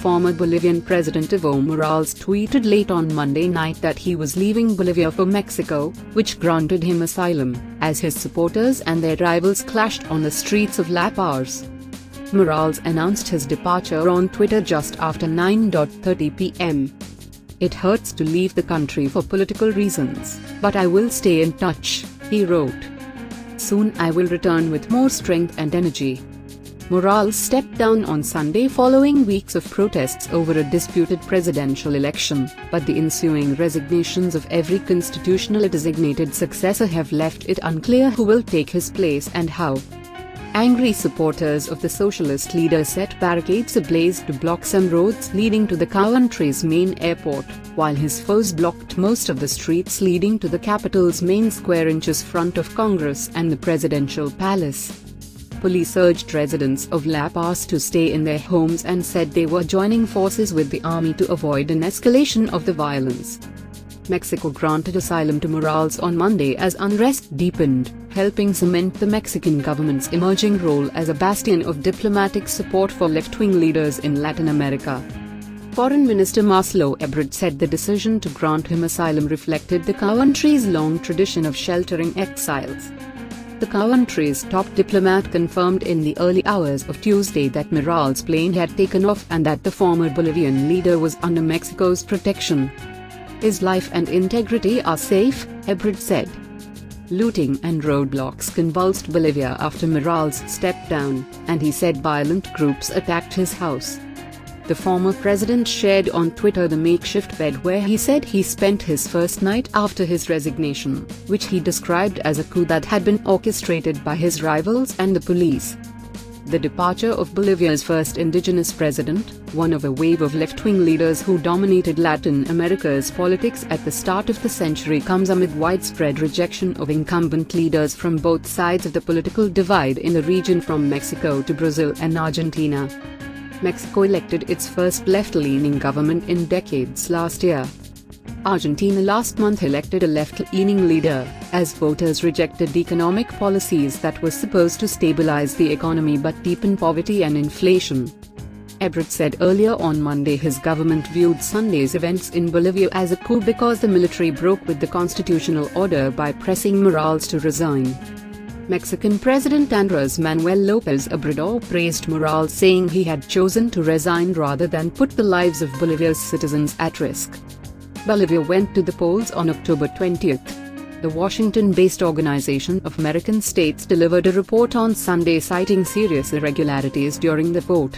former Bolivian President Evo Morales tweeted late on Monday night that he was leaving Bolivia for Mexico, which granted him asylum, as his supporters and their rivals clashed on the streets of La Paz. Morales announced his departure on Twitter just after 9:30 p.m. "It hurts to leave the country for political reasons, but I will stay in touch," he wrote. "Soon I will return with more strength and energy." Morales stepped down on Sunday following weeks of protests over a disputed presidential election, but the ensuing resignations of every constitutionally designated successor have left it unclear who will take his place and how. Angry supporters of the socialist leader set barricades ablaze to block some roads leading to the country's main airport, while his foes blocked most of the streets leading to the capital's main square in front of Congress and the presidential palace. Police urged residents of La Paz to stay in their homes and said they were joining forces with the army to avoid an escalation of the violence. Mexico granted asylum to Morales on Monday as unrest deepened, helping cement the Mexican government's emerging role as a bastion of diplomatic support for left-wing leaders in Latin America. Foreign Minister Marcelo Ebrard said the decision to grant him asylum reflected the country's long tradition of sheltering exiles. The country's top diplomat confirmed in the early hours of Tuesday that Morales' plane had taken off and that the former Bolivian leader was under Mexico's protection. "His life and integrity are safe," Ebrard said. Looting and roadblocks convulsed Bolivia after Morales stepped down, and he said violent groups attacked his house. The former president shared on Twitter the makeshift bed where he said he spent his first night after his resignation, which he described as a coup that had been orchestrated by his rivals and the police. The departure of Bolivia's first indigenous president, one of a wave of left-wing leaders who dominated Latin America's politics at the start of the century, comes amid widespread rejection of incumbent leaders from both sides of the political divide in the region, from Mexico to Brazil and Argentina. Mexico elected its first left-leaning government in decades last year. Argentina last month elected a left-leaning leader, as voters rejected economic policies that were supposed to stabilize the economy but deepen poverty and inflation. Ebrard said earlier on Monday his government viewed Sunday's events in Bolivia as a coup because the military broke with the constitutional order by pressing Morales to resign. Mexican President Andrés Manuel López Obrador praised Morales, saying he had chosen to resign rather than put the lives of Bolivia's citizens at risk. Bolivia went to the polls on October 20. The Washington-based Organization of American States delivered a report on Sunday citing serious irregularities during the vote.